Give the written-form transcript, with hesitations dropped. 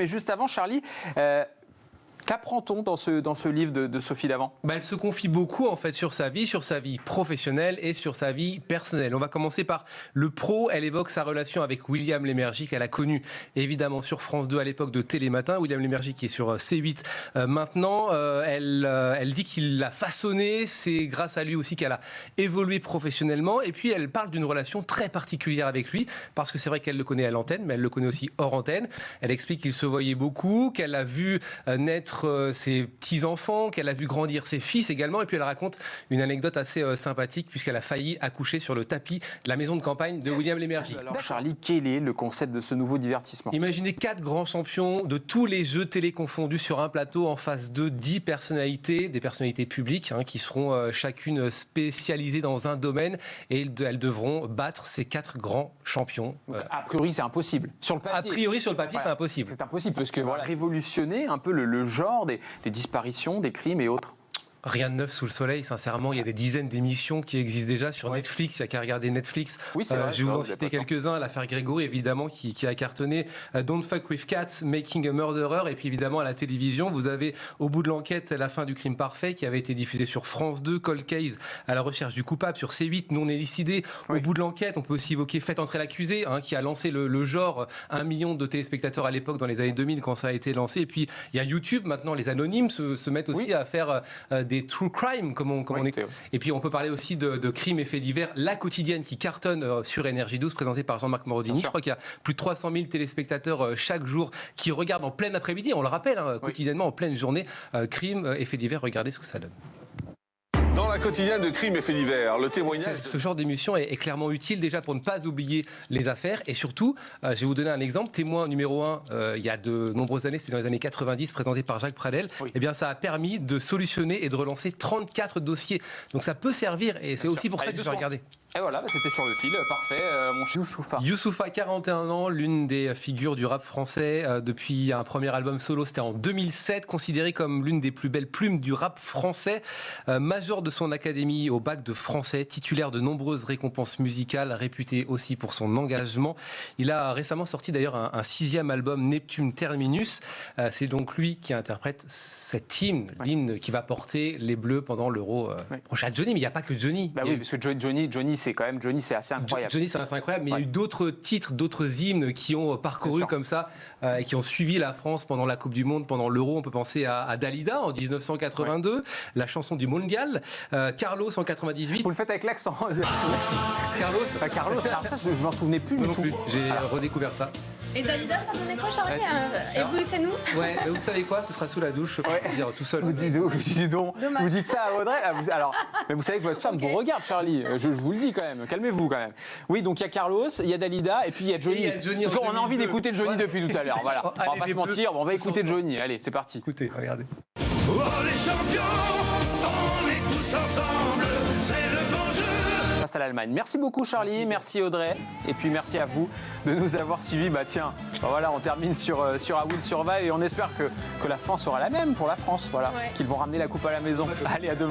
Mais juste avant, Charlie, qu'apprend-on dans ce livre de Sophie Davant ? Elle se confie beaucoup en fait sur sa vie professionnelle et sur sa vie personnelle. On va commencer par le pro. Elle évoque sa relation avec William Lémergie qu'elle a connu évidemment sur France 2 à l'époque de Télématin. William Lémergie qui est sur C8 maintenant. Elle dit qu'il l'a façonné. C'est grâce à lui aussi qu'elle a évolué professionnellement. Et puis elle parle d'une relation très particulière avec lui parce que c'est vrai qu'elle le connaît à l'antenne, mais elle le connaît aussi hors antenne. Elle explique qu'ils se voyaient beaucoup, qu'elle a vu naître ses petits-enfants, qu'elle a vu grandir ses fils également. Et puis elle raconte une anecdote assez sympathique puisqu'elle a failli accoucher sur le tapis de la maison de campagne de William Lémergie. Alors Charlie, quel est le concept de ce nouveau divertissement ? Imaginez 4 grands champions de tous les jeux télé confondus sur un plateau, en face de 10 personnalités, des personnalités publiques qui seront chacune spécialisées dans un domaine et elles devront battre ces 4 grands champions. Donc, a priori, c'est impossible. Sur le papier. A priori, sur le papier, Voilà, c'est impossible. C'est impossible parce que révolutionner un peu le genre des disparitions, des crimes et autres. Rien de neuf sous le soleil, sincèrement. Il y a des dizaines d'émissions qui existent déjà sur Netflix. Il n'y a qu'à regarder Netflix. Oui, c'est vrai, je vais vous en citer quelques-uns. L'affaire Grégory, évidemment, qui a cartonné. Don't Fuck With Cats, Making a Murderer. Et puis, évidemment, à la télévision, vous avez Au bout de l'enquête, La fin du crime parfait, qui avait été diffusé sur France 2. Cold Case, À la recherche du coupable, sur C8. Nous, on est décidé. Au bout de l'enquête, on peut aussi évoquer Faites entrer l'accusé, qui a lancé le genre. 1 million de téléspectateurs à l'époque, dans les années 2000, quand ça a été lancé. Et puis, il y a YouTube. Maintenant, les anonymes se mettent aussi à faire des true crime. Et puis on peut parler aussi de crimes et faits divers. La quotidienne qui cartonne sur Énergie 12, présentée par Jean-Marc Morandini. Je crois qu'il y a plus de 300 000 téléspectateurs chaque jour qui regardent en plein après-midi, on le rappelle, quotidiennement, en pleine journée, crimes et faits divers. Regardez ce que ça donne. Dans la quotidienne de crimes et faits divers, le témoignage... Ce genre d'émission est clairement utile déjà pour ne pas oublier les affaires et surtout, je vais vous donner un exemple, témoin numéro 1, il y a de nombreuses années, c'est dans les années 90, présenté par Jacques Pradel, eh bien ça a permis de solutionner et de relancer 34 dossiers. Donc ça peut servir et c'est aussi pour ça que je vais regarder. Et voilà, c'était sur le fil, parfait, mon Youssoupha. Youssoupha, 41 ans, l'une des figures du rap français depuis un premier album solo, c'était en 2007, considérée comme l'une des plus belles plumes du rap français, major de son académie au bac de français, titulaire de nombreuses récompenses musicales, réputé aussi pour son engagement. Il a récemment sorti d'ailleurs un 6e album, Neptune Terminus. C'est donc lui qui interprète cet hymne, l'hymne qui va porter les Bleus pendant l'Euro prochain. Johnny, mais il n'y a pas que Johnny. Bah oui, parce que Johnny, c'est assez incroyable. Johnny, c'est incroyable, mais il y a eu d'autres titres, d'autres hymnes qui ont parcouru comme ça, et qui ont suivi la France pendant la Coupe du Monde, pendant l'Euro. On peut penser à Dalida en 1982, la chanson du Mondial, Carlos en 98. Vous le faites avec l'accent. Carlos. Alors ça, je m'en souvenais plus du tout. J'ai redécouvert ça. Et Dalida, ça donnait quoi, Charlie? Éblouissez-nous. Ouais, mais vous savez quoi? Ce sera sous la douche, je peux dire tout seul. Vous dites ça à Audrey. Alors, mais vous savez que votre femme vous regarde, Charlie. Je vous le dis quand même. Calmez-vous quand même. Oui, donc il y a Carlos, il y a Dalida et puis il y a Johnny. On a envie d'écouter Johnny depuis tout à l'heure. Voilà. On va pas se mentir. On va écouter Johnny. Allez, c'est parti. Écoutez, regardez. Oh les champions, on est tous ensemble, c'est le bon jeu. Face à l'Allemagne. Merci beaucoup Charlie, merci Audrey, et puis merci à vous de nous avoir suivis. Voilà, on termine sur I Will Survive et on espère que la France sera la même pour la France, qu'ils vont ramener la coupe à la maison. Allez, à demain.